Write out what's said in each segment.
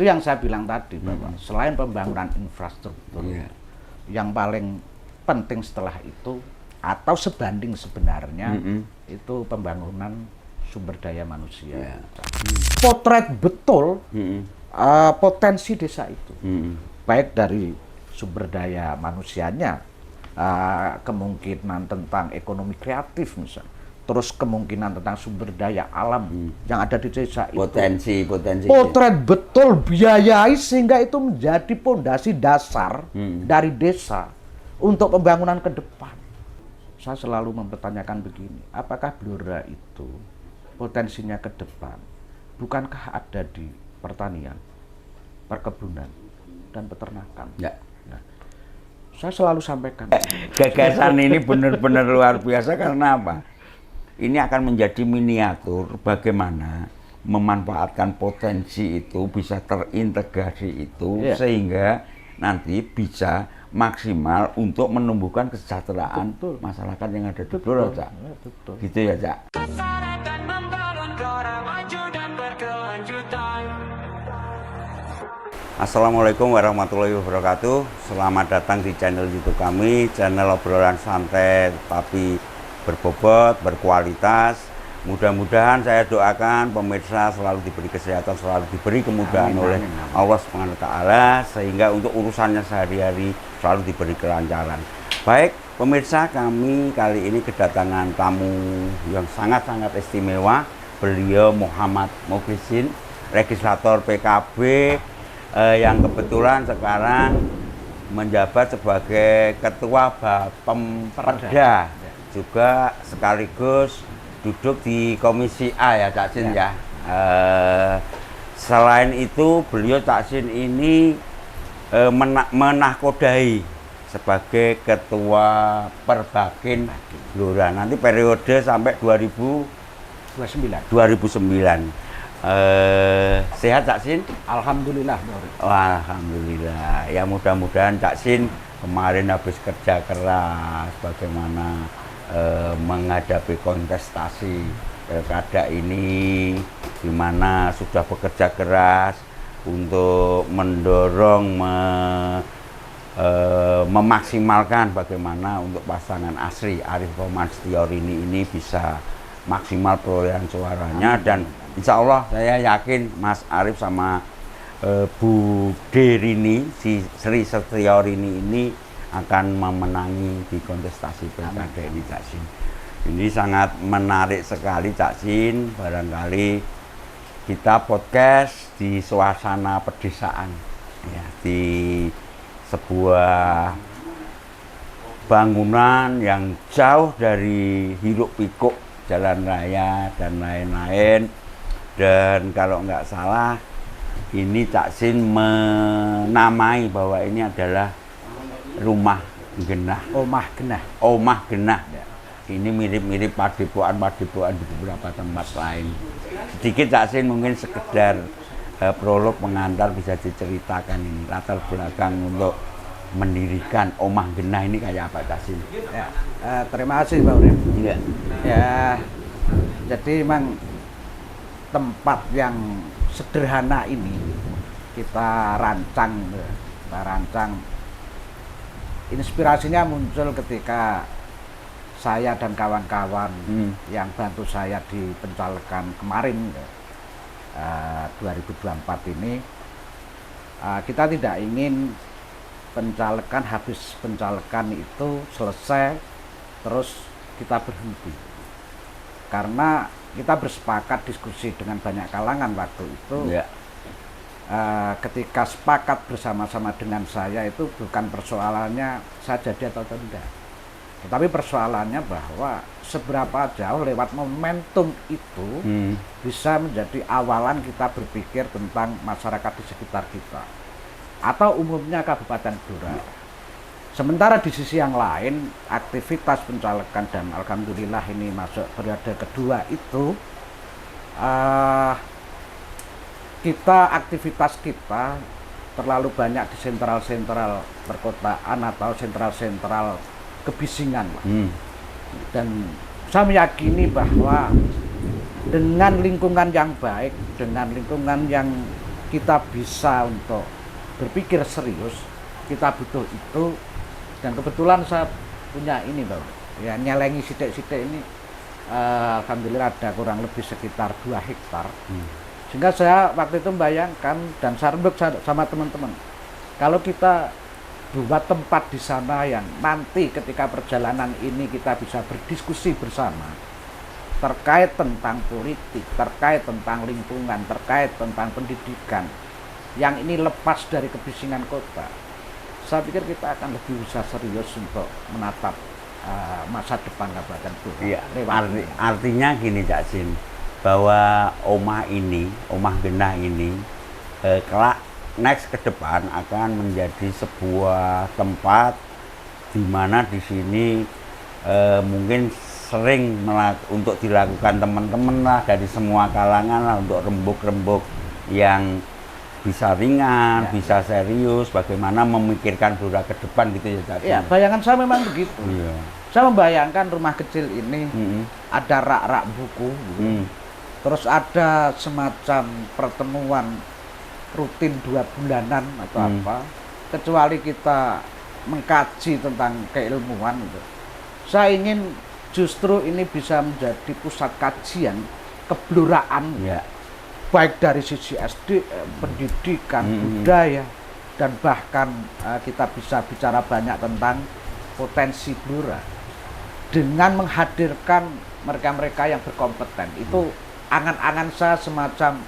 Itu yang saya bilang tadi bahwa selain pembangunan infrastruktur, yang paling penting setelah itu atau sebanding sebenarnya itu pembangunan sumber daya manusia. Potret betul potensi desa itu, baik dari sumber daya manusianya, kemungkinan tentang ekonomi kreatif misalnya, terus kemungkinan tentang sumber daya alam yang ada di desa itu. Potensi. Potret betul biayai sehingga itu menjadi pondasi dasar dari desa untuk pembangunan ke depan. Saya selalu mempertanyakan begini, apakah Blora itu potensinya ke depan bukankah ada di pertanian, perkebunan, dan peternakan? Ya. Nah, saya selalu sampaikan. Gagasan ini benar-benar luar biasa karena apa? Ini akan menjadi miniatur bagaimana memanfaatkan potensi itu bisa terintegrasi itu sehingga nanti bisa maksimal untuk menumbuhkan kesejahteraan masyarakat yang ada di Blora, Cak. Gitu ya, Cak. Assalamualaikum warahmatullahi wabarakatuh. Selamat datang di channel YouTube kami, channel obrolan santai tapi berbobot, berkualitas. Mudah-mudahan saya doakan pemirsa selalu diberi kesehatan, selalu diberi kemudahan oleh Allah Subhanahu wa taala sehingga untuk urusannya sehari-hari selalu diberi kelancaran. Baik, pemirsa, kami kali ini kedatangan tamu yang sangat-sangat istimewa. Beliau Muhammad Mukhlisin, legislator PKB yang kebetulan sekarang menjabat sebagai ketua Bapemperda, juga sekaligus duduk di Komisi A ya Cak Sin ya. Selain itu beliau Cak Sin ini menahkodai sebagai ketua Perbakin Blora nanti periode sampai 2009. Sehat Cak Sin? Alhamdulillah. Alhamdulillah. Ya mudah-mudahan Cak Sin kemarin habis kerja keras bagaimana menghadapi kontestasi pilkada ini, di mana sudah bekerja keras untuk mendorong memaksimalkan bagaimana untuk pasangan Asri Arif Roman Setiorini ini bisa maksimal perolehan suaranya. Dan insya Allah saya yakin Mas Arif sama Bu Derini, si Sri Setiorini ini akan memenangi di kontestasi pilkada ini, Cak Sin. Ini sangat menarik sekali, Cak Sin. Barangkali kita podcast di suasana pedesaan, ya, di sebuah bangunan yang jauh dari hiruk pikuk jalan raya dan lain-lain. Dan kalau nggak salah, ini Cak Sin menamai bahwa ini adalah Rumah Genah. Omah Genah. Ya. Ini mirip-mirip padepokan di beberapa tempat lain. Sedikit Cak Sin mungkin sekedar prolog pengantar bisa diceritakan ini latar belakang untuk mendirikan Omah Genah ini kayak apa Cak Sin? Ya, terima kasih Pak Urip. Iya. Ya, jadi memang tempat yang sederhana ini kita rancang. Inspirasinya muncul ketika saya dan kawan-kawan yang bantu saya di pencalekan kemarin 2024 ini, kita tidak ingin habis pencalekan itu selesai terus kita berhenti, karena kita bersepakat diskusi dengan banyak kalangan waktu itu. Ketika sepakat bersama-sama dengan saya itu bukan persoalannya saya jadi atau tidak, tetapi persoalannya bahwa seberapa jauh lewat momentum itu bisa menjadi awalan kita berpikir tentang masyarakat di sekitar kita atau umumnya Kabupaten Blora. Sementara di sisi yang lain aktivitas pencalekan dan alhamdulillah ini masuk periode kedua itu, aktivitas kita terlalu banyak di sentral-sentral perkotaan atau sentral-sentral kebisingan. Dan saya meyakini bahwa dengan lingkungan yang baik, dengan lingkungan yang kita bisa untuk berpikir serius, kita butuh itu. Dan kebetulan saya punya ini Bang, ya nyelengi sidik-sidik ini, alhamdulillah ada kurang lebih sekitar 2 hektar. Sehingga saya waktu itu membayangkan dan saya rembuk sama teman-teman, kalau kita buat tempat di sana yang nanti ketika perjalanan ini kita bisa berdiskusi bersama terkait tentang politik, terkait tentang lingkungan, terkait tentang pendidikan, yang ini lepas dari kebisingan kota, saya pikir kita akan lebih bisa serius untuk menatap masa depan Kabupaten Blora. Iya, artinya gini Cak Sin, bahwa omah genah ini kelak next ke depan akan menjadi sebuah tempat di mana di sini mungkin sering untuk dilakukan teman-teman lah dari semua kalangan lah, untuk rembuk-rembuk yang bisa ringan, bisa serius, bagaimana memikirkan Blora ke depan gitu ya Cak. Ya, bayangan saya memang begitu. Iya. Saya membayangkan rumah kecil ini ada rak-rak buku, terus ada semacam pertemuan rutin 2 bulanan atau apa, kecuali kita mengkaji tentang keilmuan gitu. Saya ingin justru ini bisa menjadi pusat kajian kebloraan. Baik dari sisi SD, pendidikan, budaya, dan bahkan kita bisa bicara banyak tentang potensi Blora dengan menghadirkan mereka-mereka yang berkompeten. Itu angan-angan saya semacam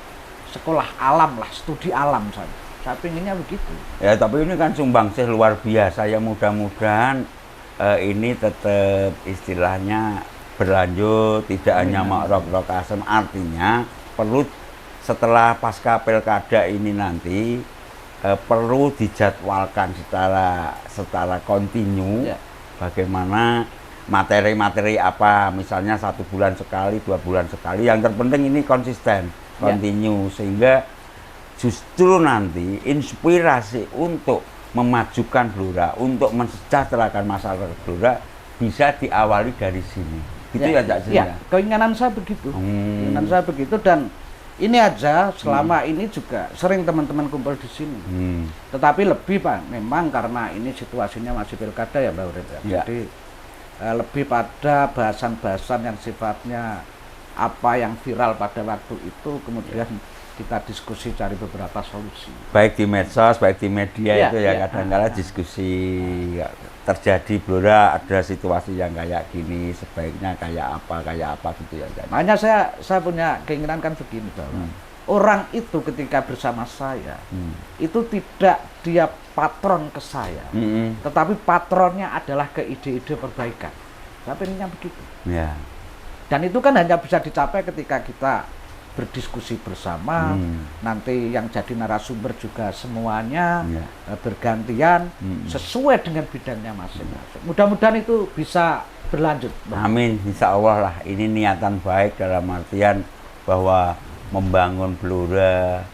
sekolah alam lah, studi alam saja. Saya pinginnya begitu. Ya, tapi ini kan sumbangsih luar biasa ya, mudah-mudahan ini tetap istilahnya berlanjut, tidak hanya makrok-rok asem. Artinya perlu setelah pasca pilkada ini nanti perlu dijadwalkan secara kontinu, bagaimana materi-materi apa, misalnya 1 bulan sekali, 2 bulan sekali. Yang terpenting ini konsisten, kontinu, sehingga justru nanti inspirasi untuk memajukan Blora, untuk mensejahterakan masyarakat Blora bisa diawali dari sini. Gitu ya Cak Sin. Ya, keinginan saya begitu. Keinginan saya begitu, dan ini aja selama ini juga sering teman-teman kumpul di sini. Tetapi lebih Pak, memang karena ini situasinya masih pilkada ya Mbak Urit. Jadi lebih pada bahasan-bahasan yang sifatnya apa yang viral pada waktu itu, kemudian kita diskusi cari beberapa solusi. Baik di medsos, baik di media itu ya kadang-kadang diskusi terjadi Blora ada situasi yang kayak gini, sebaiknya kayak apa gitu ya. Makanya saya punya keinginan kan begini bahwa orang itu ketika bersama saya itu tidak dia patron ke saya, tetapi patronnya adalah ke ide-ide perbaikan. Saya pengennya begitu. Dan itu kan hanya bisa dicapai ketika kita berdiskusi bersama, nanti yang jadi narasumber juga semuanya bergantian sesuai dengan bidangnya masing-masing. Mudah-mudahan itu bisa berlanjut. Amin, insya Allah lah. Ini niatan baik dalam artian bahwa membangun Blora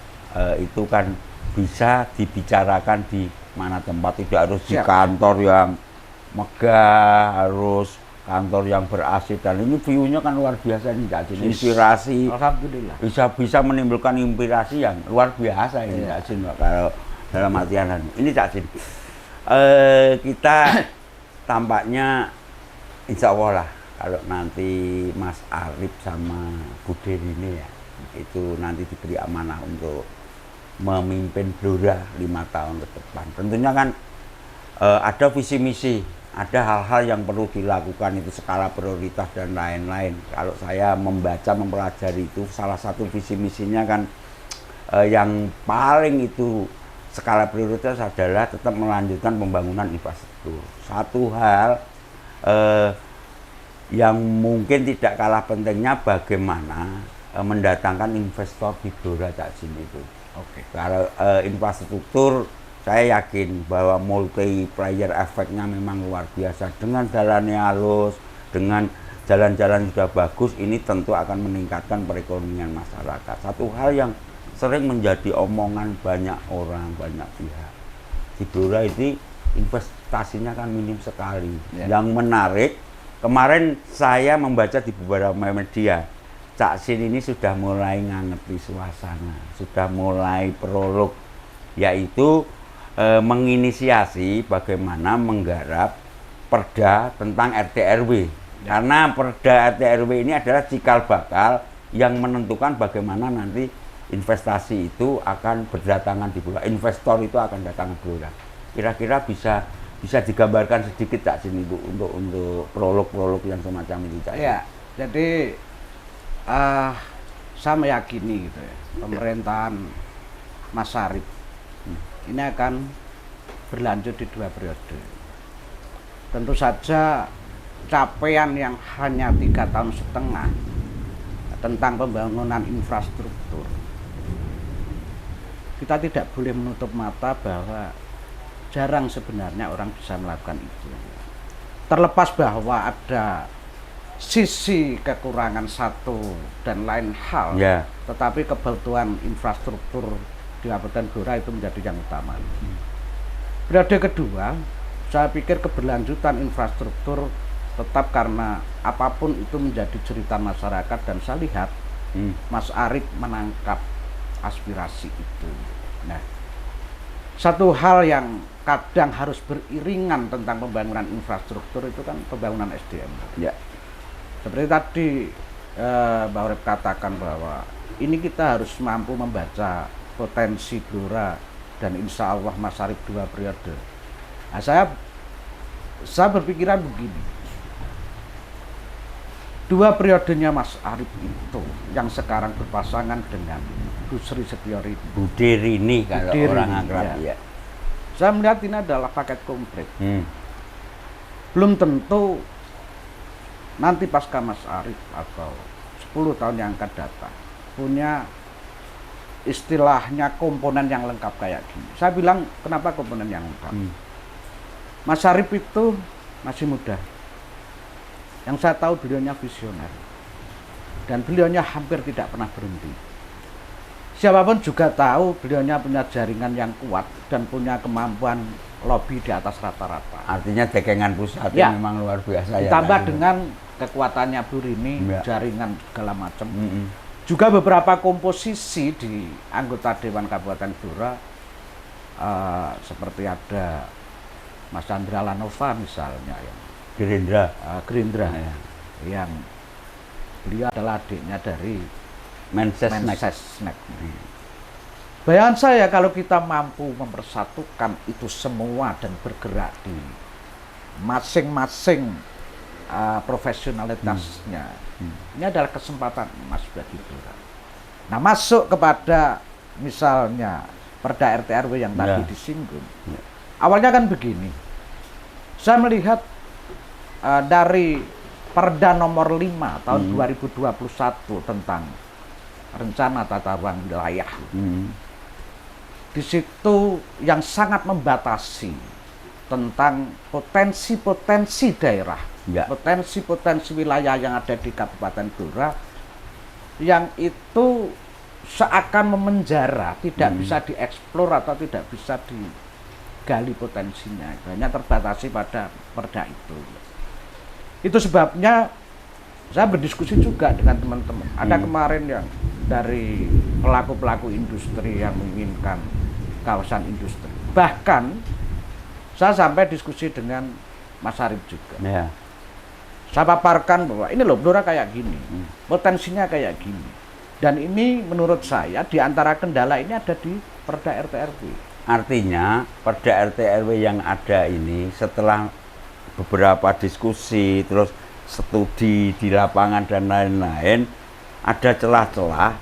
itu kan bisa dibicarakan di mana tempat, tidak harus di kantor yang megah, harus kantor yang ber-AC, dan ini view-nya kan luar biasa nih Cak Sin. Inspirasi, alhamdulillah, bisa menimbulkan inspirasi yang luar biasa ini Cak Sin. Kalau dalam artian ini Cak Sin, kita tampaknya insya Allah lah kalau nanti Mas Arif sama Bude ini ya, itu nanti diberi amanah untuk memimpin Blora 5 tahun ke depan. Tentunya kan ada visi misi, ada hal-hal yang perlu dilakukan, itu skala prioritas dan lain-lain. Kalau saya membaca, mempelajari itu, salah satu visi misinya kan yang paling itu skala prioritas adalah tetap melanjutkan pembangunan infrastruktur. Satu hal yang mungkin tidak kalah pentingnya bagaimana mendatangkan investor di Blora Cak Sin itu. Kalau infrastruktur, saya yakin bahwa multiplier efeknya memang luar biasa. Dengan jalannya halus, dengan jalan-jalan sudah bagus, ini tentu akan meningkatkan perekonomian masyarakat. Satu hal yang sering menjadi omongan banyak orang, banyak pihak, di Blora ini investasinya kan minim sekali. Yang menarik, kemarin saya membaca di beberapa media, Cak Sin ini sudah mulai ngangepi suasana, sudah mulai prolog, yaitu menginisiasi bagaimana menggarap perda tentang RT RW. Karena perda RT RW ini adalah cikal bakal yang menentukan bagaimana nanti investasi itu akan berdatangan di Blora. Investor itu akan datang ke Blora. Kira-kira bisa digambarkan sedikit Cak Sin itu untuk prolog-prolog yang semacam itu Cak Sin? Ya, jadi saya meyakini gitu ya, pemerintahan Mas Syarif ini akan berlanjut di 2 periode. Tentu saja capaian yang hanya 3,5 tahun tentang pembangunan infrastruktur, kita tidak boleh menutup mata bahwa jarang sebenarnya orang bisa melakukan itu. Terlepas bahwa ada sisi kekurangan satu dan lain hal, tetapi kebutuhan infrastruktur di Kabupaten Blora itu menjadi yang utama. Periode kedua, saya pikir keberlanjutan infrastruktur tetap, karena apapun itu menjadi cerita masyarakat, dan saya lihat Mas Arief menangkap aspirasi itu. Nah, satu hal yang kadang harus beriringan tentang pembangunan infrastruktur itu kan pembangunan SDM. Ya. Seperti tadi Mbak Urip katakan bahwa ini kita harus mampu membaca potensi Blora, dan insya Allah Mas Arief 2 periode. Nah, saya berpikiran begini, 2 periodenya Mas Arief itu yang sekarang berpasangan dengan Bu Sri Setiorini. Budirini kalau orang akrab ya. Saya melihat ini adalah paket komplit. Belum tentu nanti pasca Mas Arief atau 10 tahun yang akan datang punya istilahnya komponen yang lengkap kayak gini. Saya bilang kenapa komponen yang lengkap? Mas Arief itu masih muda. Yang saya tahu beliaunya visioner. Dan beliaunya hampir tidak pernah berhenti. Siapapun juga tahu beliaunya punya jaringan yang kuat dan punya kemampuan lobby di atas rata-rata. Artinya cekengan pusat ya, memang luar biasa. Ditambah dengan kekuatannya Bu Rini, jaringan segala macam. Juga beberapa komposisi di anggota Dewan Kabupaten Blora, seperti ada Mas Chandra Lanova misalnya, yang Gerindra, yang beliau adalah adiknya dari Mensesnek. Bayangan saya kalau kita mampu mempersatukan itu semua dan bergerak di masing-masing profesionalitasnya, ini adalah kesempatan emas bagi Blora. Nah, masuk kepada misalnya perda RT RW yang tadi disinggung. Awalnya kan begini, saya melihat dari perda nomor 5 tahun 2021 tentang rencana tata ruang wilayah. Di situ yang sangat membatasi tentang potensi-potensi daerah, potensi-potensi wilayah yang ada di Kabupaten Blora, yang itu seakan memenjara, tidak bisa dieksplor atau tidak bisa digali potensinya. Hanya terbatasi pada perda itu. Itu sebabnya saya berdiskusi juga dengan teman-teman. Ada kemarin yang dari pelaku-pelaku industri yang menginginkan kawasan industri. Bahkan saya sampai diskusi dengan Mas Arief juga. Saya paparkan bahwa ini loh Blora kayak gini, potensinya kayak gini. Dan ini menurut saya di antara kendala ini ada di perda RT RW. Artinya perda RT RW yang ada ini setelah beberapa diskusi, terus studi di lapangan dan lain-lain, ada celah-celah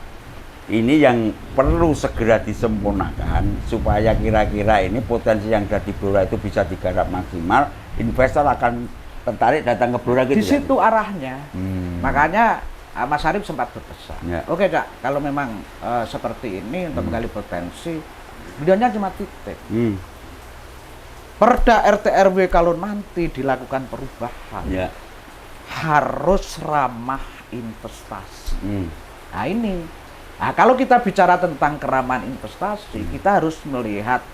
ini yang perlu segera disempurnakan supaya kira-kira ini potensi yang ada di Blora itu bisa digarap maksimal, investor akan tertarik datang ke Blora gitu. Di situ arahnya. Makanya Mas Arief sempat berpesan. Oke Cak, kalau memang seperti ini untuk menggali potensi, beliaunya cuma titik. Perda RT RW kalau nanti dilakukan perubahan, harus ramah investasi. Nah ini, kalau kita bicara tentang keramahan investasi, kita harus melihat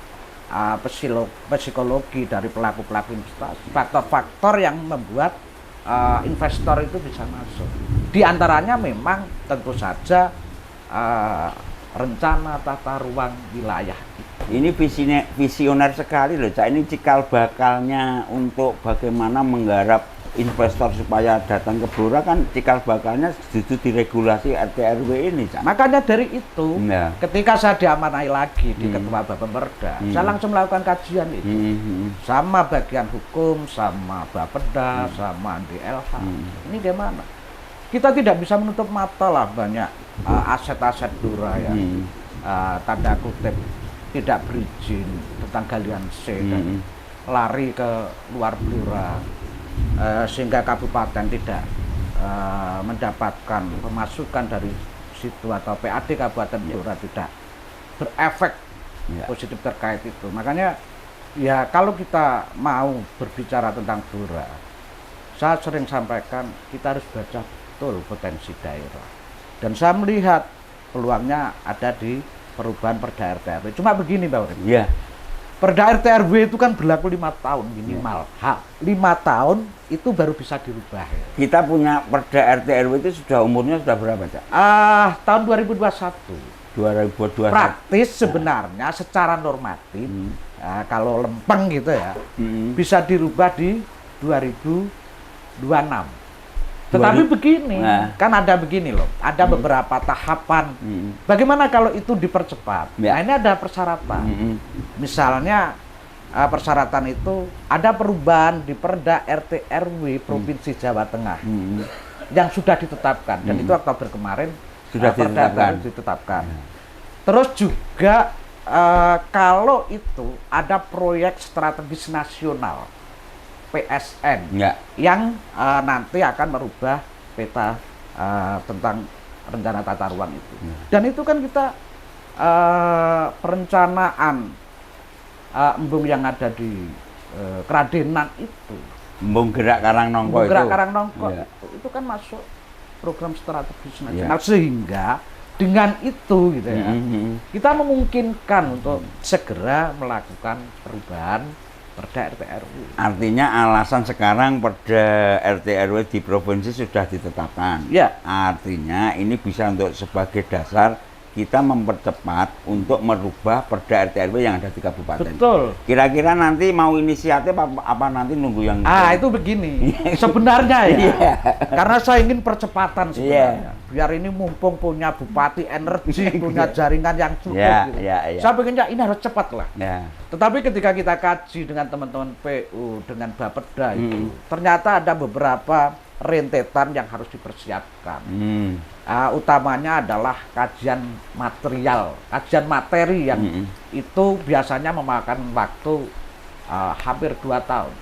psikologi dari pelaku-pelaku investasi, faktor-faktor yang membuat investor itu bisa masuk. Di antaranya memang tentu saja rencana tata ruang wilayah. Ini visioner sekali loh, Cak. Ini cikal bakalnya untuk bagaimana menggarap investor supaya datang ke Blora, kan cikal bakalnya justru diregulasi RT RW ini, Cak. Makanya dari itu, ketika saya diamanai lagi di Ketua Bapemperda, saya langsung melakukan kajian itu. Sama bagian hukum, sama Bapeda, sama DLH. Ini gimana? Kita tidak bisa menutup mata lah banyak aset-aset Blora yang tanda kutip tidak berizin tentang galian C dan lari ke luar Blora, sehingga kabupaten tidak mendapatkan pemasukan dari situ, atau PAD Kabupaten Blora tidak berefek positif terkait itu. Makanya ya kalau kita mau berbicara tentang Blora, saya sering sampaikan kita harus baca betul potensi daerah, dan saya melihat peluangnya ada di perubahan Perda RT RW. Cuma begini, Pak Urip. Iya. Perda RT RW itu kan berlaku 5 tahun minimal. 5 tahun itu baru bisa dirubah. Ya. Kita punya Perda RT RW itu sudah umurnya sudah berapa, Cak? Tahun 2021. 2021. Praktis sebenarnya secara normatif, kalau lempeng gitu ya, bisa dirubah di 2026. Tetapi begini, kan ada begini loh, ada beberapa tahapan. Bagaimana kalau itu dipercepat? Nah, ini ada persyaratan. Misalnya persyaratan itu ada perubahan di Perda RT RW Provinsi Jawa Tengah yang sudah ditetapkan, dan itu Oktober kemarin sudah ditetapkan. Terus juga kalau itu ada proyek strategis nasional PSN yang nanti akan merubah peta tentang rencana tata ruang itu. Dan itu kan kita perencanaan embung yang ada di Kradenan itu. Embung Gerak Karangnongko itu. Gerak Karangnongko itu kan masuk program strategis nasional, sehingga dengan itu gitu ya, kita memungkinkan untuk segera melakukan perubahan Perda RT RW. Artinya alasan sekarang Perda RT RW di provinsi sudah ditetapkan. Ya. Artinya ini bisa untuk sebagai dasar kita mempercepat untuk merubah Perda RT RW yang ada di kabupaten. Betul. Kira-kira nanti mau inisiatif apa nanti nunggu yang itu begini. Sebenarnya ya. Karena saya ingin percepatan sebenarnya. Biar ini mumpung punya bupati energi, punya jaringan yang cukup gitu. Saya pengennya ini harus cepat lah. Tetapi ketika kita kaji dengan teman-teman PU, dengan Bapeda itu, ternyata ada beberapa rentetan yang harus dipersiapkan. Utamanya adalah kajian material, kajian materi yang itu biasanya memakan waktu hampir 2 tahun.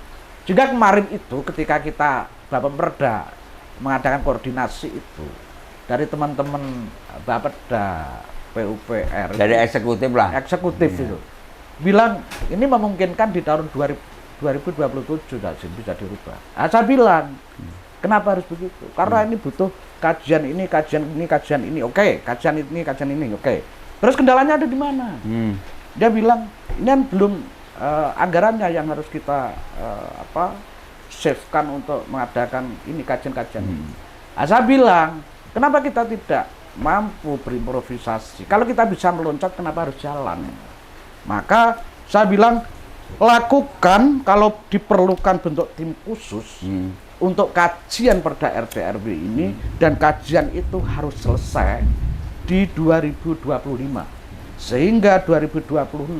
Juga kemarin itu ketika kita Bapemperda mengadakan koordinasi itu dari teman-teman Bapeda, PUPR, dari eksekutif lah. Eksekutif itu bilang ini memungkinkan di tahun 2027 bisa dirubah. Saya bilang kenapa harus begitu? Karena ini butuh kajian ini, kajian ini, oke. Kajian ini, oke. Terus kendalanya ada di mana? Dia bilang, ini kan belum anggarannya yang harus kita save-kan untuk mengadakan ini kajian-kajian. Saya bilang, kenapa kita tidak mampu berimprovisasi? Kalau kita bisa meloncat, kenapa harus jalan? Maka saya bilang, lakukan kalau diperlukan bentuk tim khusus untuk kajian Perda RT RW ini, dan kajian itu harus selesai di 2025 sehingga 2026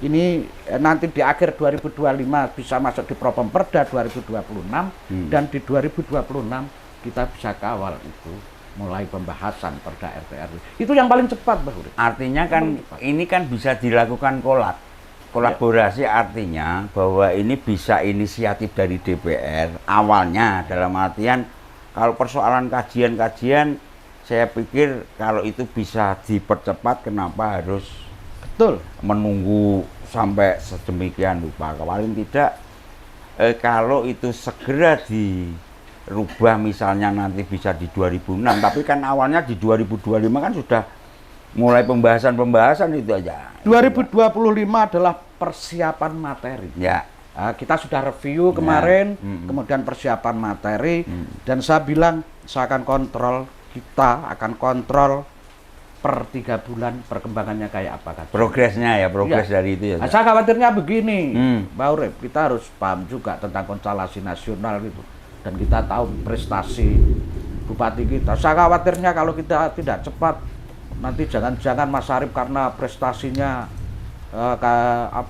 ini nanti di akhir 2025 bisa masuk di Propemperda 2026 dan di 2026 kita bisa kawal itu mulai pembahasan Perda RT RW. Itu yang paling cepat, Mbak Urip. Artinya kan ini kan bisa dilakukan kolaborasi, artinya bahwa ini bisa inisiatif dari DPR awalnya, dalam artian kalau persoalan kajian-kajian saya pikir kalau itu bisa dipercepat, kenapa harus menunggu sampai sedemikian rupa? Paling tidak kalau itu segera dirubah, misalnya nanti bisa di 2006, tapi kan awalnya di 2025 kan sudah mulai pembahasan itu aja. 2025 adalah persiapan materi. Ya. Kita sudah review kemarin, kemudian persiapan materi, dan saya bilang saya akan kontrol, kita akan kontrol per 3 bulan perkembangannya kayak apa kan? Progresnya ya, progres Ya. dari itu ya. Nah, saya khawatirnya begini, Hmm. Pak Urip, kita harus paham juga tentang konstelasi nasional gitu. Dan kita tahu prestasi bupati kita. Saya khawatirnya kalau kita tidak cepat, nanti jangan-jangan Mas Arif karena prestasinya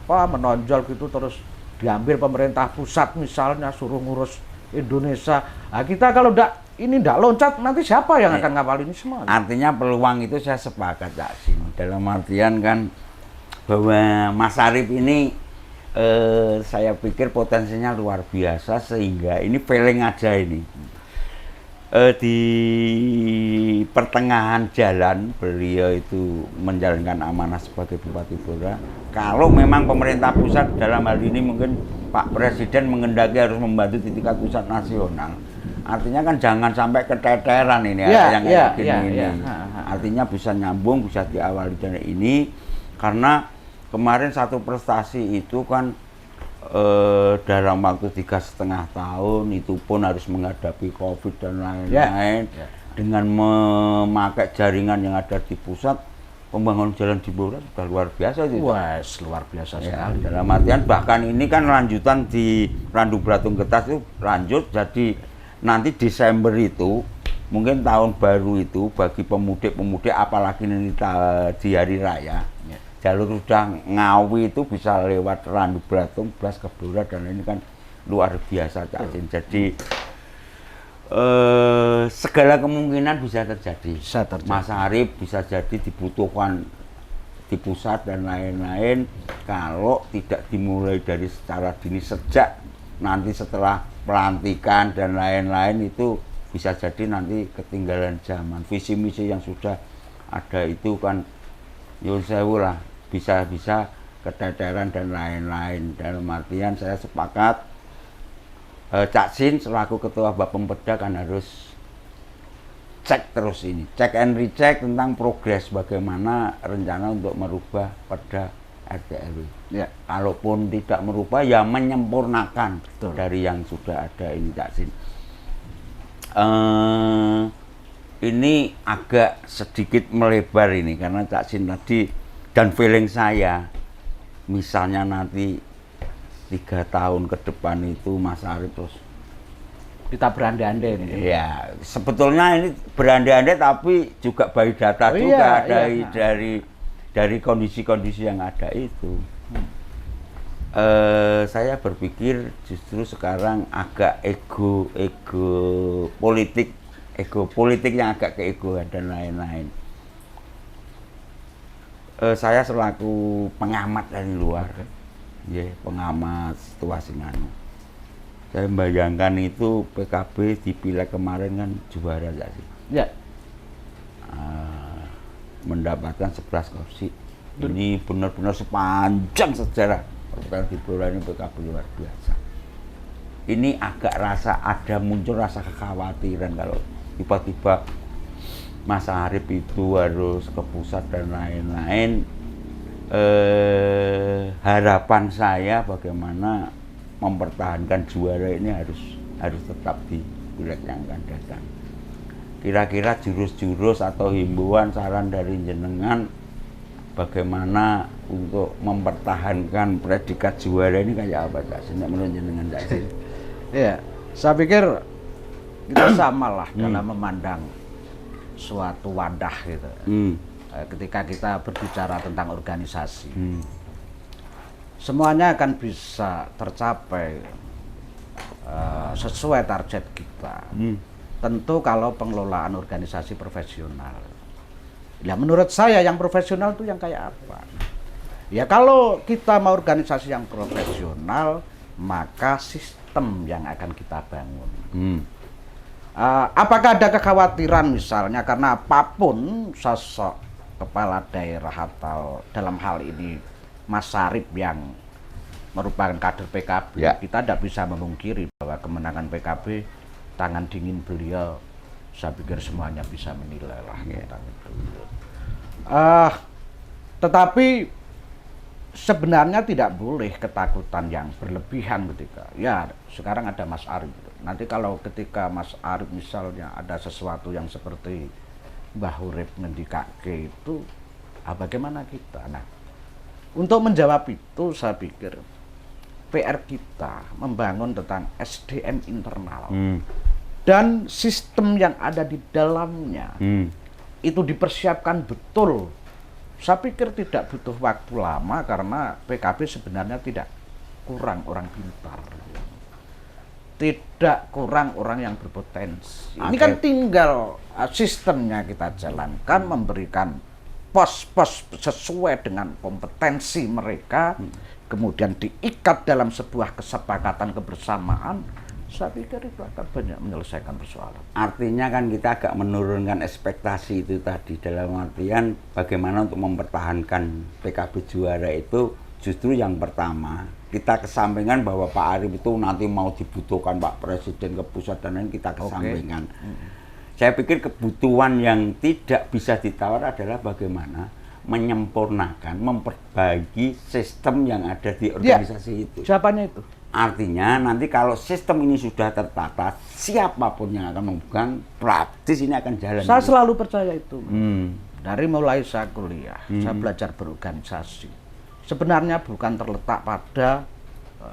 menonjol gitu terus diambil pemerintah pusat misalnya suruh ngurus Indonesia. Nah, kita kalau tidak loncat nanti siapa yang akan ngapal ini semua? Artinya peluang itu saya sepakat Cak Sin. Dalam artian kan bahwa Mas Arif ini saya pikir potensinya luar biasa sehingga ini feeling aja ini. Di pertengahan jalan beliau itu menjalankan amanah sebagai Bupati Blora. Kalau memang pemerintah pusat dalam hal ini mungkin Pak Presiden mengendaki harus membantu di tingkat pusat nasional. Artinya kan jangan sampai keteteran ini yang kayak gini ini. Artinya bisa nyambung, bisa diawali dari ini karena kemarin satu prestasi itu kan dalam waktu 3,5 tahun itu pun harus menghadapi COVID dan lain-lain. Dengan memakai jaringan yang ada di pusat, pembangunan jalan di Blora sudah luar biasa itu. Wah, luar biasa sekali. Dalam artian bahkan ini kan lanjutan di Randu Belatung Getas itu lanjut, jadi nanti Desember itu mungkin tahun baru itu bagi pemudik-pemudik apalagi ini di hari raya. Jalur sudah Ngawi itu bisa lewat Randu Belatung Blas ke Blora dan ini kan luar biasa Cak Sin. Jadi segala kemungkinan bisa terjadi. Mas Arif bisa jadi dibutuhkan di pusat dan lain-lain kalau tidak dimulai dari secara dini sejak nanti setelah pelantikan dan lain-lain itu bisa jadi nanti ketinggalan zaman. Visi misi yang sudah ada itu kan yun sewu lah bisa keteteran dan lain-lain. Dalam artian saya sepakat Cak Sin selaku ketua Bapemda kan harus cek terus ini, cek and recheck tentang progres bagaimana rencana untuk merubah perda RT RW. Ya. Kalaupun tidak merubah ya menyempurnakan dari yang sudah ada ini Cak Sin. Ini agak sedikit melebar ini karena Cak Sin tadi dan feeling saya misalnya nanti 3 tahun ke depan itu Mas Arif terus kita berandai-andai ini. Ya, sebetulnya ini berandai-andai tapi juga by data juga dari kondisi-kondisi yang ada itu. Saya berpikir justru sekarang agak ego politik yang agak keegoan dan lain-lain. Saya selaku pengamat dari luar, pengamat situasi nganu. Saya membayangkan itu PKB di pileg kemarin kan juara ya sih. Ya. Mendapatkan 11 kursi. Ini benar-benar sepanjang sejarah pertempuran di Blora ini PKB luar biasa. Ini agak muncul rasa kekhawatiran kalau tiba-tiba Mas Arif itu harus ke pusat dan lain-lain. Harapan saya bagaimana mempertahankan juara ini harus tetap di pileg yang akan datang. Kira-kira jurus-jurus atau himbauan saran dari jenengan bagaimana untuk mempertahankan predikat juara ini kayak apa Cak Sin? Menurut jenengan Cak Sin? Ya, saya pikir kita samalah dalam memandang suatu wadah gitu. Ketika kita berbicara tentang organisasi. Semuanya akan bisa tercapai sesuai target kita. Tentu kalau pengelolaan organisasi profesional. Ya menurut saya yang profesional itu yang kayak apa? Ya kalau kita mau organisasi yang profesional, maka sistem yang akan kita bangun. Apakah ada kekhawatiran misalnya karena apapun sosok kepala daerah atau dalam hal ini Mas Arif yang merupakan kader PKB, kita tidak bisa memungkiri bahwa kemenangan PKB tangan dingin beliau, saya pikir semuanya bisa menilai lah tentang itu. Tetapi sebenarnya tidak boleh ketakutan yang berlebihan ketika ya sekarang ada Mas Arief. Nanti kalau ketika Mas Arief misalnya ada sesuatu yang seperti Mbah Urip ngendikake itu, bagaimana kita? Nah, untuk menjawab itu saya pikir PR kita membangun tentang SDM internal dan sistem yang ada di dalamnya itu dipersiapkan betul. Saya pikir tidak butuh waktu lama karena PKB sebenarnya tidak kurang orang pintar, tidak kurang orang yang berpotensi. Ini kan tinggal sistemnya kita jalankan, memberikan pos-pos sesuai dengan kompetensi mereka, kemudian diikat dalam sebuah kesepakatan kebersamaan. Saya pikir itu akan banyak menyelesaikan persoalan. Artinya kan kita agak menurunkan ekspektasi itu tadi, dalam artian bagaimana untuk mempertahankan PKB juara itu justru yang pertama kita kesampingkan bahwa Pak Arief itu nanti mau dibutuhkan Pak Presiden ke pusat dan lain kita kesampingkan. Saya pikir kebutuhan yang tidak bisa ditawar adalah bagaimana menyempurnakan, memperbaiki sistem yang ada di organisasi itu. Siapanya itu? Artinya nanti kalau sistem ini sudah tertata, siapapun yang akan memegang, praktis ini akan jalan. Saya selalu percaya itu. Dari mulai saya kuliah, saya belajar berorganisasi. Sebenarnya bukan terletak pada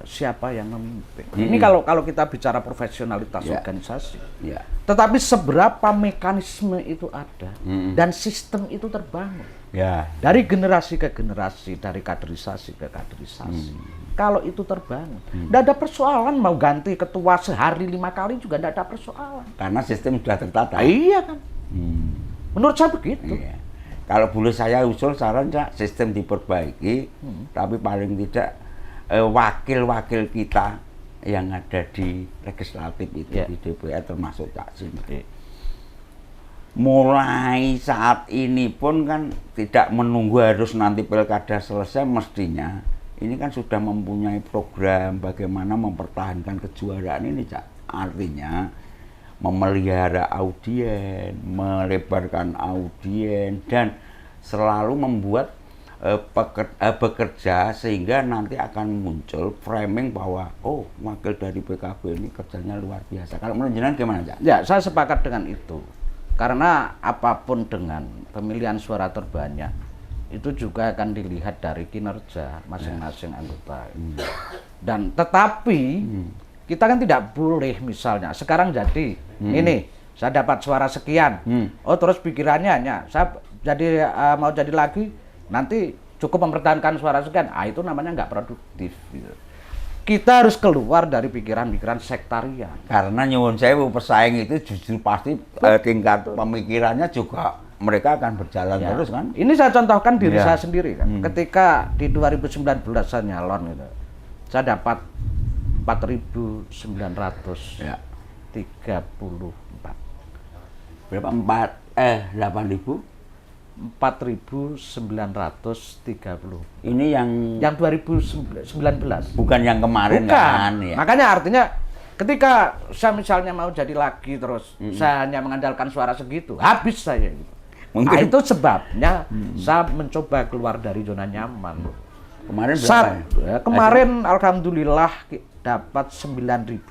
siapa yang memimpin. Ini kalau kita bicara profesionalitas organisasi. Tetapi seberapa mekanisme itu ada dan sistem itu terbangun. Dari generasi ke generasi, dari kaderisasi ke kaderisasi. Kalau itu terbangun, tidak ada persoalan mau ganti ketua sehari 5 kali juga tidak ada persoalan. Karena sistem sudah tertata. Iya kan. Menurut saya begitu. Iya. Kalau boleh saya usul saran, sistem diperbaiki, tapi paling tidak wakil-wakil kita yang ada di legislatif itu di DPR termasuk Cak Sin. Mulai saat ini pun kan tidak menunggu harus nanti pilkada selesai, mestinya ini kan sudah mempunyai program bagaimana mempertahankan kejuaraan ini, Cak. Artinya memelihara audien, melebarkan audien, dan selalu membuat bekerja sehingga nanti akan muncul framing bahwa oh, wakil dari PKB ini kerjanya luar biasa. Kalau menurut jenengan gimana, Cak? Ya, saya sepakat dengan itu. Karena apapun dengan pemilihan suara terbanyak itu juga akan dilihat dari kinerja masing-masing anggota. Dan tetapi kita kan tidak boleh misalnya sekarang jadi ini saya dapat suara sekian, oh terus pikirannya hanya saya jadi mau jadi lagi nanti cukup mempertahankan suara sekian, itu namanya nggak produktif. Gitu. Kita harus keluar dari pikiran-pikiran sektarian. Karena nyuwun sewu pesaing itu justru pasti tingkat pemikirannya juga mereka akan berjalan terus kan. Ini saya contohkan diri saya sendiri kan. Ketika di 2019 saya nyalon gitu, saya dapat 4.934. Berapa? 8.000? 4.930. Ini yang 2019. Bukan yang kemarin. Bukan. Kan ya. Makanya artinya ketika saya misalnya mau jadi lagi terus saya hanya mengandalkan suara segitu, habis saya gitu. Nah, itu sebabnya saya mencoba keluar dari zona nyaman. Kemarin berapa? Kemarin alhamdulillah dapat 9.016.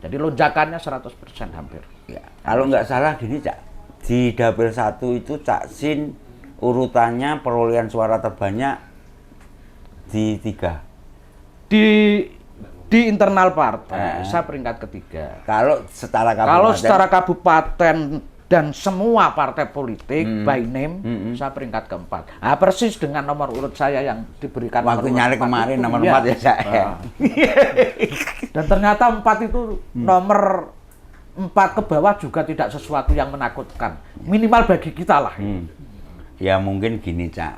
Jadi lonjakannya 100% hampir. Ya. Kalau nggak salah gini, Cak. Di dapil 1 itu Cak Sin urutannya perolehan suara terbanyak di 3. Di internal partai saya peringkat ketiga. Kalau secara kabupaten dan semua partai politik by name saya peringkat keempat. Nah, persis dengan nomor urut saya yang diberikan waktu nyari kemarin itu, nomor 4 ya saya. Dan ternyata 4 itu nomor 4 ke bawah juga tidak sesuatu yang menakutkan. Minimal bagi kita lah. Ya mungkin gini, Cak.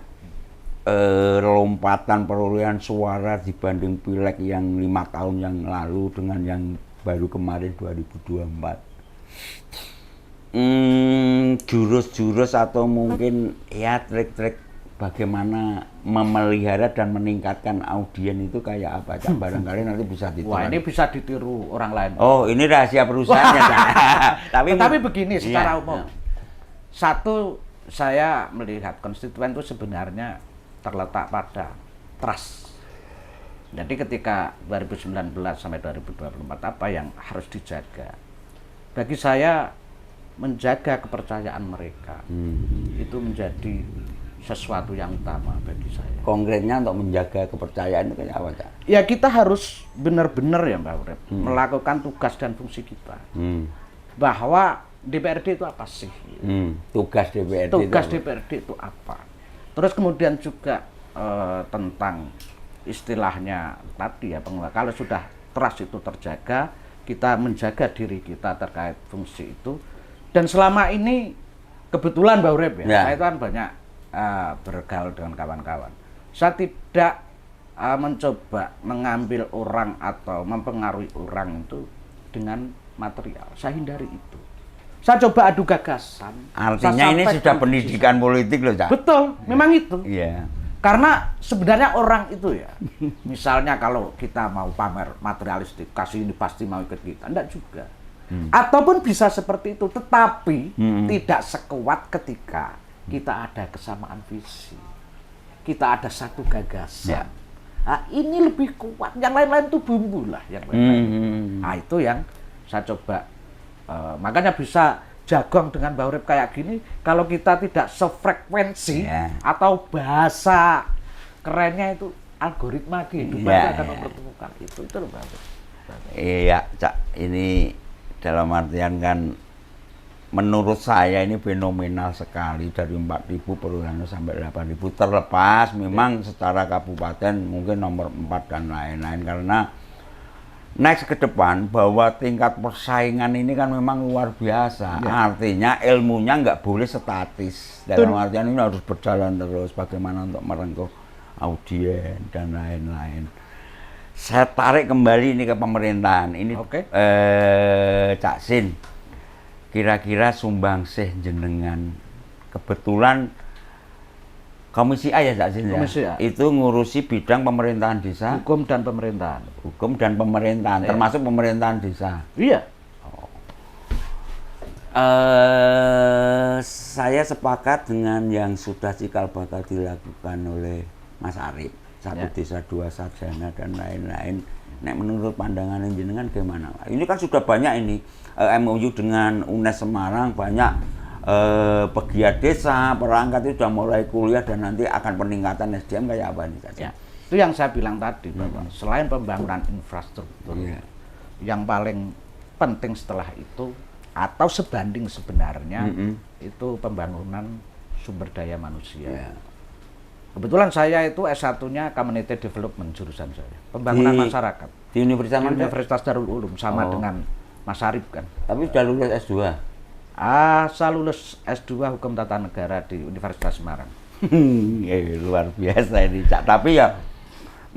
Lompatan perolehan suara dibanding pileg yang 5 tahun yang lalu dengan yang baru kemarin 2024. Jurus-jurus atau mungkin ya trik-trik bagaimana memelihara dan meningkatkan audien itu kayak apa, Cak? Barangkali nanti bisa ditiru. Wah, ini bisa ditiru orang lain. Oh, ini rahasia perusahaannya, Cak. Tapi begini secara umum. Satu, saya melihat konstituen itu sebenarnya terletak pada trust. Jadi ketika 2019 sampai 2024 apa yang harus dijaga? Bagi saya menjaga kepercayaan mereka itu menjadi sesuatu yang utama bagi saya. Konkretnya untuk menjaga kepercayaan itu kayak apa, Cak? Ya kita harus benar-benar ya Mbak Urep melakukan tugas dan fungsi kita. Bahwa DPRD itu apa sih? Tugas DPRD Tugas itu DPRD itu apa? Terus kemudian juga tentang istilahnya tadi ya, kalau sudah trust itu terjaga, kita menjaga diri kita terkait fungsi itu. Dan selama ini kebetulan Mbak Urep ya, saya itu kan banyak bergaul dengan kawan-kawan. Saya tidak mencoba mengambil orang atau mempengaruhi orang itu dengan material. Saya hindari itu. Saya coba adu gagasan. Artinya ini sudah pendidikan politik loh, Cak. Betul, memang itu. Iya. Karena sebenarnya orang itu ya, misalnya kalau kita mau pamer materialistik, kasih ini pasti mau ikut kita, enggak juga. Ataupun bisa seperti itu, tetapi tidak sekuat ketika kita ada kesamaan visi, kita ada satu gagasan. Nah, ini lebih kuat, yang lain-lain itu bumbu lah, yang lain-lain. Nah, itu yang saya coba, makanya bisa jagung dengan Mbak Urip kayak gini, kalau kita tidak sefrekuensi atau bahasa kerennya itu algoritma kehidupan akan mempertemukan itu loh Mbak Urip. Iya, Cak, ini dalam artian kan menurut saya ini fenomenal sekali dari 4.000 perorangan sampai 8.000, terlepas memang secara kabupaten mungkin nomor 4 dan lain-lain, karena next ke depan bahwa tingkat persaingan ini kan memang luar biasa. Artinya ilmunya nggak boleh statis. Dalam artian ini harus berjalan terus bagaimana untuk merengkuh audiens dan lain-lain. Saya tarik kembali ini ke pemerintahan. Ini Cak Sin, kira-kira sumbangsih jenengan kebetulan Komisi A ya Cak Sin ya? Komisi A. Itu ngurusi bidang pemerintahan desa. Hukum dan pemerintahan. Hukum dan pemerintahan, termasuk pemerintahan desa. Iya. Saya sepakat dengan yang sudah cikal bakal dilakukan oleh Mas Arif. Satu desa, dua sarjana dan lain-lain. Nek menurut pandangan jenengan gimana? Ini kan sudah banyak ini MOU dengan UNES Semarang, banyak pegiat desa, perangkat itu sudah mulai kuliah dan nanti akan peningkatan SDM kayak apa nih Cak? Ya, itu yang saya bilang tadi bahwa selain pembangunan infrastruktur, yang paling penting setelah itu atau sebanding sebenarnya itu pembangunan sumber daya manusia. Kebetulan saya itu S1-nya Community Development jurusan saya, pembangunan masyarakat. Di Universitas Darul Ulum sama dengan Mas Arif kan. Tapi sudah lulus S2? Saya lulus S2 Hukum Tata Negara di Universitas Semarang. Luar biasa ini Cak. Tapi ya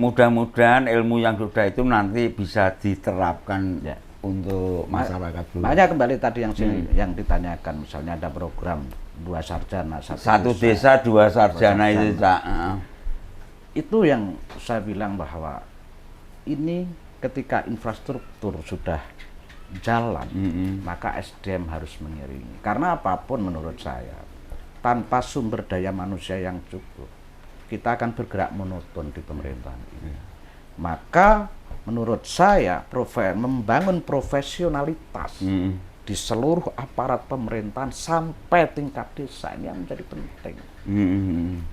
mudah-mudahan ilmu yang sudah itu nanti bisa diterapkan untuk masyarakat dulu. Makanya kembali tadi yang ditanyakan, misalnya ada program 2 sarjana, satu desa 2 sarjana itu Cak. Itu yang saya bilang bahwa ini ketika infrastruktur sudah jalan, maka SDM harus mengiringi. Karena apapun menurut saya, tanpa sumber daya manusia yang cukup, kita akan bergerak monoton di pemerintahan ini. Maka menurut saya, membangun profesionalitas di seluruh aparat pemerintahan sampai tingkat desa ini yang menjadi penting.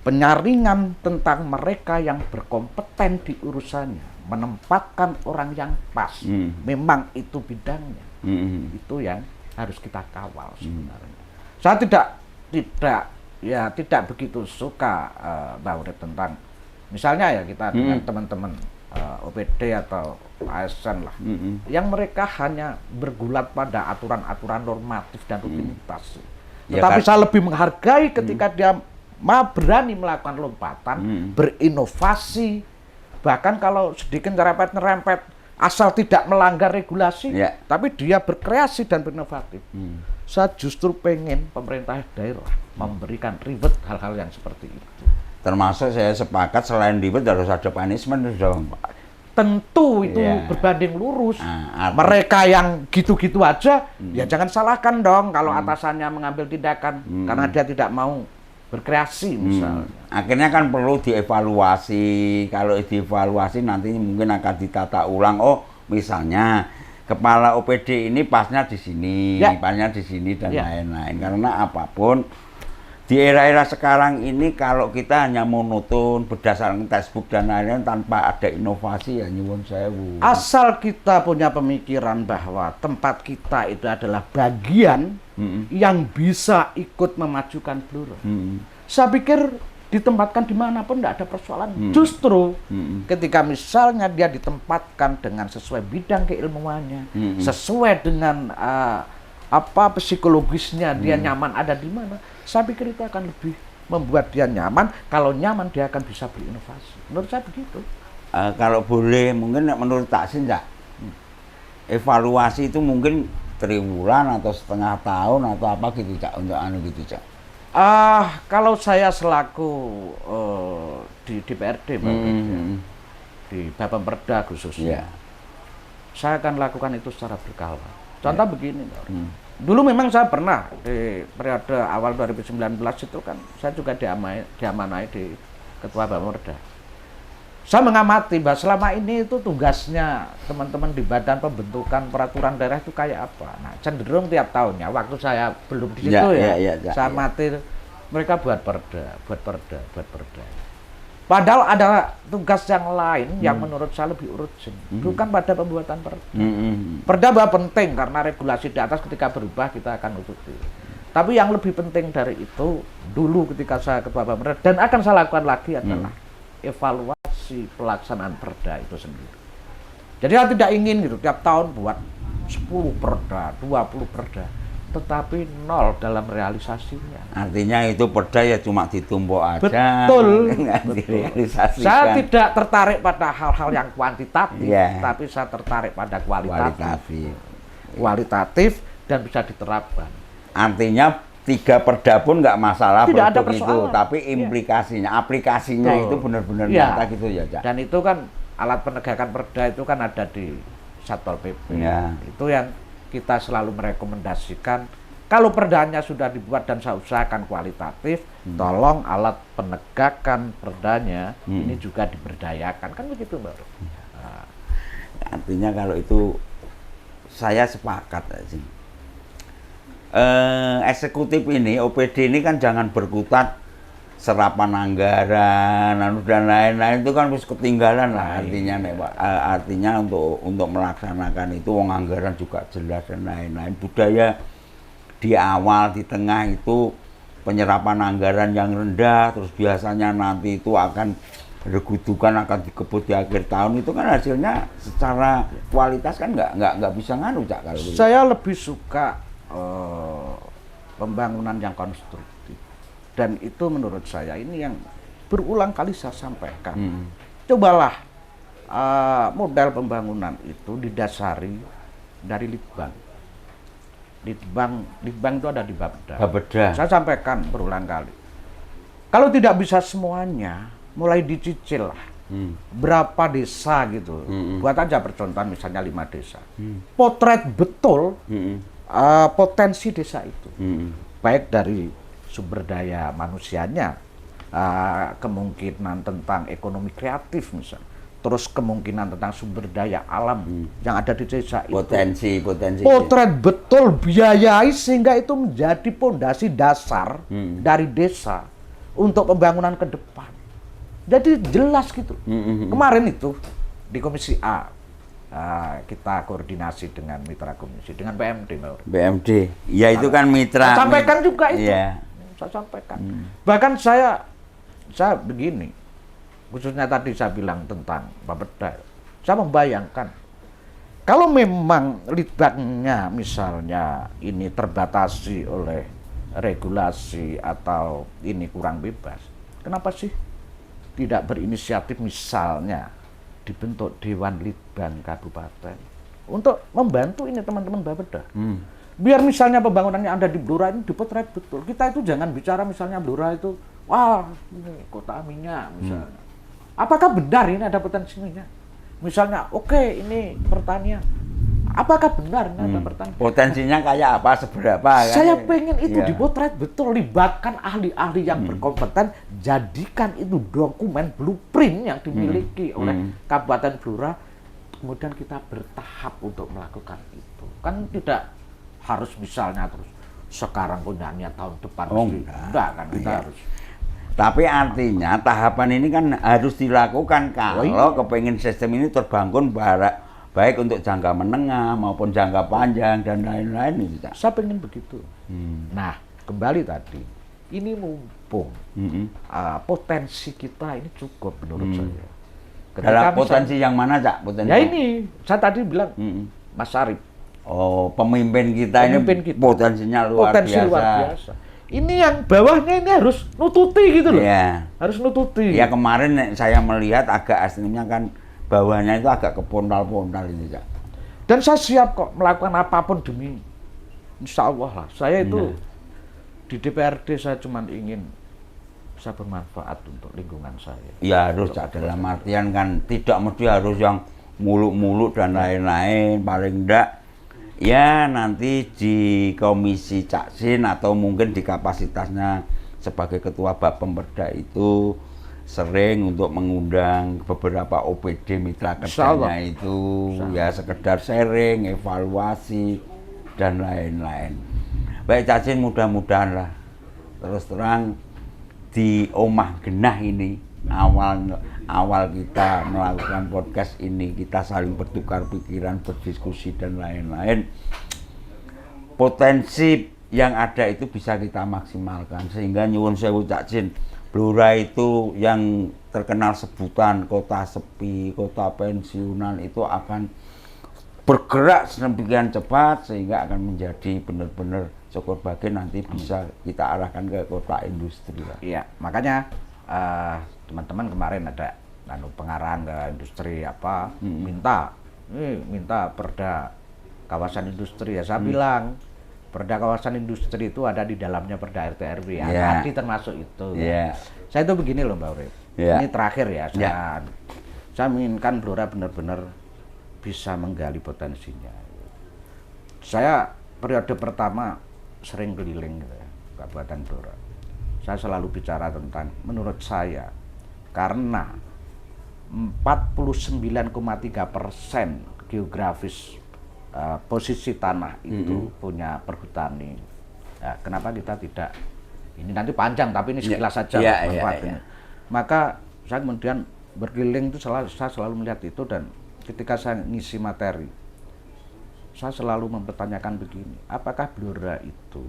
Penyaringan tentang mereka yang berkompeten di urusannya, menempatkan orang yang pas, memang itu bidangnya, itu yang harus kita kawal sebenarnya. Saya tidak begitu suka Mbak Urip tentang misalnya ya kita dengan teman-teman OPD atau ASN lah, yang mereka hanya bergulat pada aturan-aturan normatif dan rutinitas. Tetapi saya lebih menghargai ketika dia berani melakukan lompatan, berinovasi, bahkan kalau sedikit nyerempet-nyerempet asal tidak melanggar regulasi, tapi dia berkreasi dan berinovatif. Saya justru pengen pemerintah daerah memberikan ribet hal-hal yang seperti itu. Termasuk saya sepakat selain ribet harus ada punishment dong. Tentu itu berbanding lurus. Mereka yang gitu-gitu aja, ya jangan salahkan dong kalau atasannya mengambil tindakan karena dia tidak mau berkreasi misalnya. Akhirnya kan perlu dievaluasi. Kalau dievaluasi nanti mungkin akan ditata ulang. Oh, misalnya kepala OPD ini pasnya di sini, pasnya di sini dan lain-lain. Karena apapun di era-era sekarang ini kalau kita hanya monoton berdasarkan textbook dan lain-lain tanpa ada inovasi ya nyuwun sewu. Asal kita punya pemikiran bahwa tempat kita itu adalah bagian yang bisa ikut memajukan Blora. Saya pikir ditempatkan dimanapun tidak ada persoalan. Justru ketika misalnya dia ditempatkan dengan sesuai bidang keilmuannya, sesuai dengan psikologisnya, dia nyaman ada di mana, saya pikir itu akan lebih membuat dia nyaman. Kalau nyaman dia akan bisa berinovasi. Menurut saya begitu. Kalau boleh mungkin menurut Taksin evaluasi itu mungkin triwulan atau setengah tahun atau apa gitu Cak, untuk gitu Cak. Kalau saya selaku di DPRD, di Bapemperda khususnya, saya akan lakukan itu secara berkala. Contoh begini, dulu memang saya pernah di periode awal 2019 itu kan, saya juga diamanai di Ketua Bapemperda. Saya mengamati bahwa selama ini itu tugasnya teman-teman di Badan Pembentukan Peraturan Daerah itu kayak apa. Nah, cenderung tiap tahunnya, waktu saya belum di situ saya amati mereka buat perda. Padahal ada tugas yang lain yang menurut saya lebih urgent, bukan pada pembuatan perda. Perda bahwa penting karena regulasi di atas ketika berubah kita akan ikuti. Tapi yang lebih penting dari itu, dulu ketika saya Ketua Bapemperda dan akan saya lakukan lagi adalah evaluasi pelaksanaan perda itu sendiri. Jadi saya tidak ingin gitu tiap tahun buat 10 perda, 20 perda, tetapi nol dalam realisasinya. Artinya itu perda ya cuma ditumpuk aja. Betul. Direalisasikan. Saya tidak tertarik pada hal-hal yang kuantitatif, tapi saya tertarik pada kualitatif dan bisa diterapkan. Artinya 3 perda pun nggak masalah tidak produk itu, tapi implikasinya, aplikasinya itu benar-benar nyata gitu ya, Cak. Dan itu kan alat penegakan perda itu kan ada di Satpol PP. Itu yang kita selalu merekomendasikan. Kalau perdanya sudah dibuat dan saya usahakan kualitatif, tolong alat penegakan perdanya ini juga diberdayakan, kan begitu, Mbak. Artinya kalau itu saya sepakat sih. Eksekutif ini, OPD ini kan jangan berkutat serapan anggaran dan lain-lain, itu kan harus ketinggalan lah artinya Pak. Artinya untuk melaksanakan itu anggaran juga jelas dan lain-lain. Budaya di awal, di tengah itu penyerapan anggaran yang rendah, terus biasanya nanti itu akan regudukan, akan dikebut di akhir tahun, itu kan hasilnya secara kualitas kan nggak bisa nganu, Cak. Kalau saya lebih suka pembangunan yang konstruktif, dan itu menurut saya ini yang berulang kali saya sampaikan. Cobalah model pembangunan itu didasari dari litbang. Litbang itu ada di Bapeda. Saya sampaikan berulang kali. Kalau tidak bisa semuanya, mulai dicicil lah. Berapa desa gitu. Buat aja percontohan misalnya 5 desa. Potret betul potensi desa itu, baik dari sumber daya manusianya, kemungkinan tentang ekonomi kreatif misalnya, terus kemungkinan tentang sumber daya alam yang ada di desa itu. Potensi. Potret betul, biayai sehingga itu menjadi pondasi dasar dari desa untuk pembangunan ke depan. Jadi jelas gitu. Kemarin itu di Komisi A, kita koordinasi dengan mitra komisi, dengan BMD. Ya itu kan mitra. Saya sampaikan juga itu. Saya sampaikan. Bahkan saya begini, khususnya tadi saya bilang tentang Bapeda. Saya membayangkan kalau memang litbangnya misalnya ini terbatasi oleh regulasi atau ini kurang bebas, kenapa sih tidak berinisiatif misalnya dibentuk Dewan Litbang Kabupaten untuk membantu ini teman-teman Bapeda. Biar misalnya pembangunannya ada di Blora ini dipotret betul. Kita itu jangan bicara misalnya Blora itu, wah ini kota minyak misalnya. Apakah benar ini ada potensi minyak? Misalnya, oke, ini pertanian, Apakah benar ada pertanyaan? Potensinya kayak apa, seberapa? Saya pengen itu Iya. dipotret betul, libatkan ahli-ahli yang berkompeten, jadikan itu dokumen blueprint yang dimiliki oleh Kabupaten Blora, kemudian kita bertahap untuk melakukan itu. Kan tidak harus misalnya terus sekarang punya tahun depan enggak kan, kita harus. Tapi artinya tahapan ini kan harus dilakukan kalau kepengen sistem ini terbangun baik untuk jangka menengah maupun jangka panjang dan lain-lain itu. Saya pengen begitu. Nah, kembali tadi, ini mumpung potensi kita ini cukup menurut saya. Dalam potensi yang mana, Cak? Potensi ya ini, saya tadi bilang Mas Arif. Oh, pemimpin kita ini potensinya luar biasa. Ini yang bawahnya ini harus nututi gitu loh. Iya. Harus nututi. Ya kemarin saya melihat agak aslinya kan bawahnya itu agak kepontal-pontal ini, Cak. Dan saya siap kok melakukan apapun demi insya Allah lah. Saya itu di DPRD saya cuma ingin bisa bermanfaat untuk lingkungan saya. Ya harus, Cak, dalam artian kan tidak mesti harus yang muluk-muluk dan lain-lain, paling enggak ya nanti di komisi Caksin atau mungkin di kapasitasnya sebagai ketua Bapemperda itu sering untuk mengundang beberapa OPD mitra kerjanya itu ya sekedar sharing, evaluasi dan lain-lain. Baik Caksin, mudah-mudahan lah terus terang di Omah Genah ini awal kita melakukan podcast ini kita saling bertukar pikiran, berdiskusi dan lain-lain. Potensi yang ada itu bisa kita maksimalkan sehingga nyuwun sewu Caksin, Blora itu yang terkenal sebutan kota sepi, kota pensiunan itu akan bergerak sedemikian cepat sehingga akan menjadi benar-benar Syukur Bage nanti bisa kita arahkan ke kota industri. Iya, makanya teman-teman kemarin ada pengarahan ke industri apa minta perda kawasan industri ya saya bilang perda kawasan industri itu ada di dalamnya perda RT RW ya tadi termasuk itu. Saya itu begini loh Mbak Urip, ini terakhir ya saya menginginkan Blora benar-benar bisa menggali potensinya. Saya periode pertama sering keliling gitu ya, Kabupaten Blora. Saya selalu bicara tentang menurut saya karena 49,3% geografis posisi tanah itu punya perhutani. Ya, kenapa kita tidak? Ini nanti panjang tapi ini sekilas saja manfaatnya. Maka saya kemudian berkeliling itu saya selalu melihat itu dan ketika saya ngisi materi saya selalu mempertanyakan begini, apakah Blora itu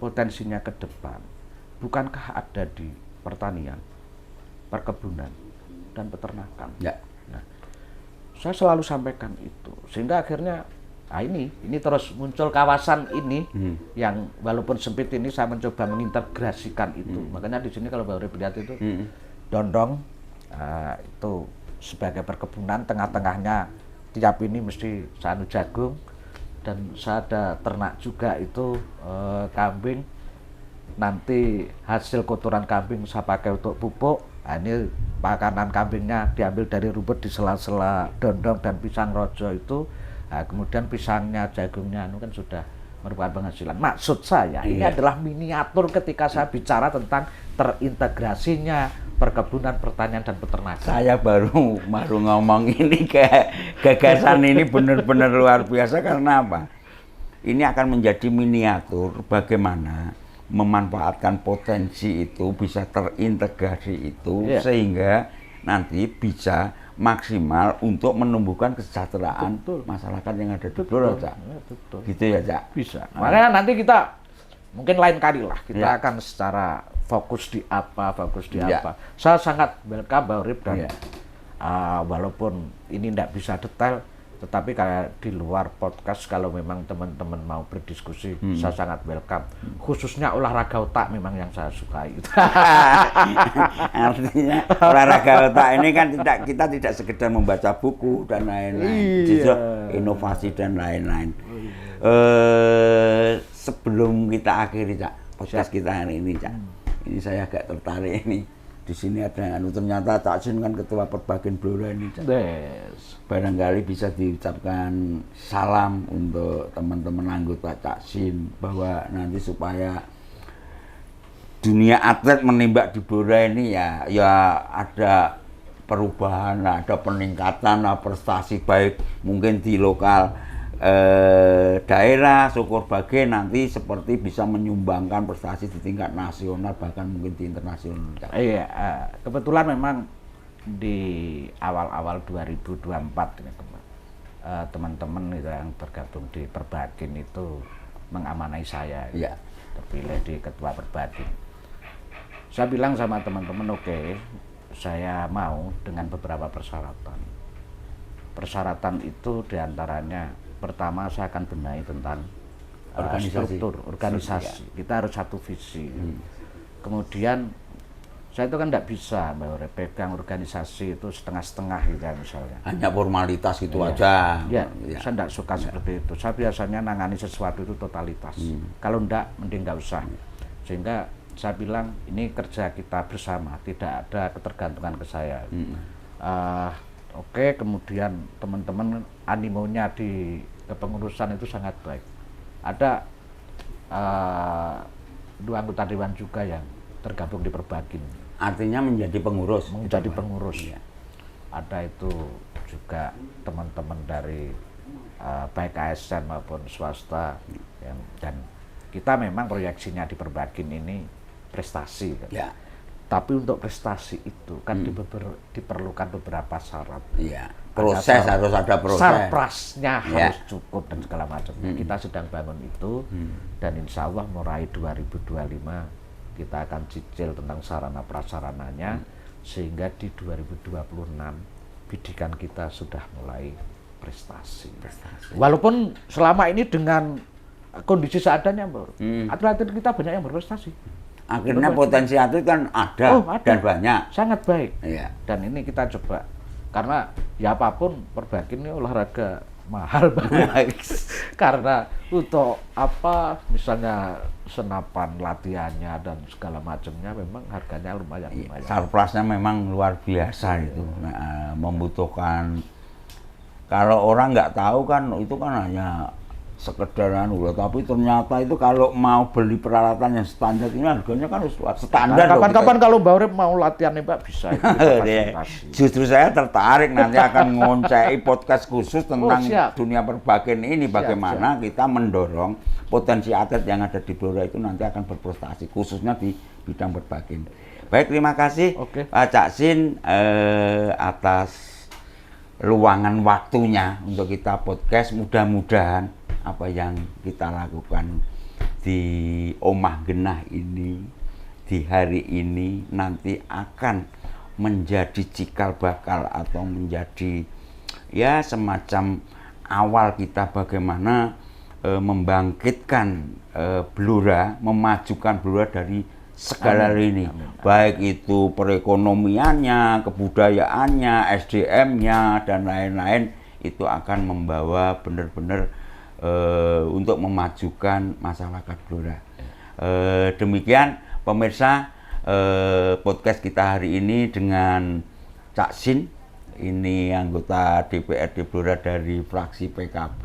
potensinya ke depan bukankah ada di pertanian, perkebunan, dan peternakan? Nah, saya selalu sampaikan itu, sehingga akhirnya ini terus muncul kawasan ini yang walaupun sempit ini saya mencoba mengintegrasikan itu. Makanya di sini kalau baru lihat itu Dondong itu sebagai perkebunan, tengah-tengahnya tiap ini mesti sanu jagung dan saya ada ternak juga itu kambing. Nanti hasil kotoran kambing saya pakai untuk pupuk. Nah, ini makanan kambingnya diambil dari rumput di sela-sela Dondong dan Pisang Rojo itu. Nah, kemudian pisangnya, jagungnya itu kan sudah merupakan penghasilan. Maksud saya ini adalah miniatur ketika saya bicara tentang terintegrasinya perkebunan, pertanian dan peternakan. Saya baru ngomong ini gagasan ini benar-benar luar biasa karena apa? Ini akan menjadi miniatur bagaimana memanfaatkan potensi itu bisa terintegrasi itu sehingga nanti bisa maksimal untuk menumbuhkan kesejahteraan masyarakat yang ada di Blora, Cak. Gitu ya, Cak. Bisa. Makanya nanti kita mungkin lain kali lah kita akan secara fokus di apa. Saya sangat welcome Mbak Urip dan walaupun ini tidak bisa detail, tetapi kayak di luar podcast kalau memang teman-teman mau berdiskusi, saya sangat welcome. Khususnya olahraga otak memang yang saya sukai. Artinya olahraga otak ini kan kita tidak sekedar membaca buku dan lain-lain, justru inovasi dan lain-lain. Sebelum kita akhiri, Cak, podcast kita hari ini, Cak, ini saya agak tertarik ini di sini ada yang ternyata Cak Sin kan ketua Perbakin Blora ini. Yes. Barangkali bisa diucapkan salam untuk teman-teman anggota Cak Sin bahwa nanti supaya dunia atlet menembak di Blora ini ya ada perubahan, ada peningkatan prestasi baik mungkin di lokal daerah, syukur bagai nanti seperti bisa menyumbangkan prestasi di tingkat nasional bahkan mungkin di internasional. Iya, kebetulan memang di awal-awal 2024 ini teman-teman yang tergabung di Perbakin itu mengamanai saya, ya. Terpilih di ketua Perbakin. Saya bilang sama teman-teman, oke, saya mau dengan beberapa persyaratan. Persyaratan itu diantaranya pertama saya akan benahi tentang struktur organisasi. Kita harus satu visi. Kemudian saya itu kan tidak bisa pegang organisasi itu setengah-setengah gitu ya misalnya. Hanya formalitas gitu aja. Ya, saya tidak suka seperti itu. Saya biasanya nangani sesuatu itu totalitas. Kalau enggak, mending nggak usah. Sehingga saya bilang ini kerja kita bersama, tidak ada ketergantungan ke saya. Oke, kemudian teman-teman animonya di kepengurusan itu sangat baik. Ada 2 anggota dewan juga yang tergabung di Perbakin. Artinya menjadi pengurus. Menjadi pengurus. Ya. Ada itu juga teman-teman dari baik ASN maupun swasta dan kita memang proyeksinya di Perbakin ini prestasi. Kan? Ya. Tapi untuk prestasi itu kan diperlukan beberapa syarat. Iya. Proses harus ada proses. Sarprasnya harus cukup dan segala macam. Kita sedang bangun itu dan insya Allah mulai 2025 kita akan cicil tentang sarana prasarananya sehingga di 2026 bidikan kita sudah mulai prestasi. Walaupun selama ini dengan kondisi seadanya, atlet-atlet kita banyak yang berprestasi. Akhirnya potensi atlet kan ada dan banyak. Sangat baik. Iya. Dan ini kita coba. Karena ya apapun Perbakin ini olahraga mahal banget. Karena untuk apa misalnya senapan latihannya dan segala macamnya memang harganya lumayan. Surplusnya memang luar biasa itu. Membutuhkan kalau orang nggak tahu kan itu kan hanya sekedaran ulah, tapi ternyata itu kalau mau beli peralatan yang standar ini harganya kan harus standar. Kapan-kapan kalau Mbak Urip mau latihan nih Mbak bisa. Justru saya tertarik nanti akan ngoncai podcast khusus tentang dunia Perbakin ini, bagaimana kita mendorong potensi atlet yang ada di Blora itu nanti akan berprestasi khususnya di bidang Perbakin. Baik, terima kasih Pak Cak Sin atas luangan waktunya untuk kita podcast. Mudah-mudahan apa yang kita lakukan di Omah Genah ini di hari ini nanti akan menjadi cikal bakal atau menjadi ya semacam awal kita bagaimana membangkitkan Blora, memajukan Blora dari segala lini, baik itu perekonomiannya, kebudayaannya, SDM-nya dan lain-lain, itu akan membawa benar-benar untuk memajukan masyarakat Blora. Demikian pemirsa podcast kita hari ini dengan Cak Sin, ini anggota DPRD Blora dari fraksi PKB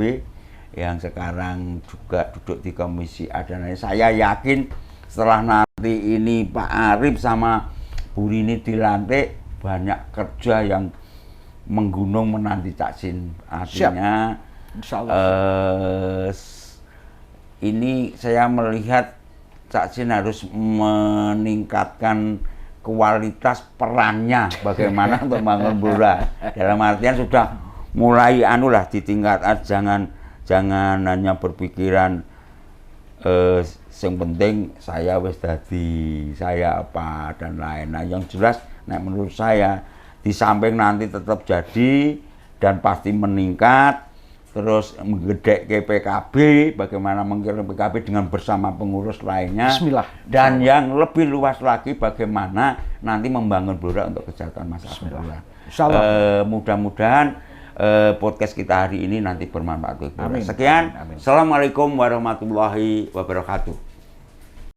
yang sekarang juga duduk di Komisi A dan lain. Saya yakin setelah nanti ini Pak Arif sama Bu Rini dilantik, banyak kerja yang menggunung menanti Cak Sin. Artinya ini saya melihat Cak Sin harus meningkatkan kualitas perannya bagaimana untuk membangun Blora. Dalam artian sudah mulai di tingkat jangan hanya berpikiran yang penting saya wis dadi, saya apa dan lain-lain. Yang jelas menurut saya di samping nanti tetap jadi dan pasti meningkat, terus menggedek ke PKB, bagaimana mengkirim PKB dengan bersama pengurus lainnya. Bismillah. Dan yang lebih luas lagi bagaimana nanti membangun Blora untuk kesejahteraan masyarakat Blora. Mudah-mudahan podcast kita hari ini nanti bermanfaat. Sekian. Assalamualaikum warahmatullahi wabarakatuh.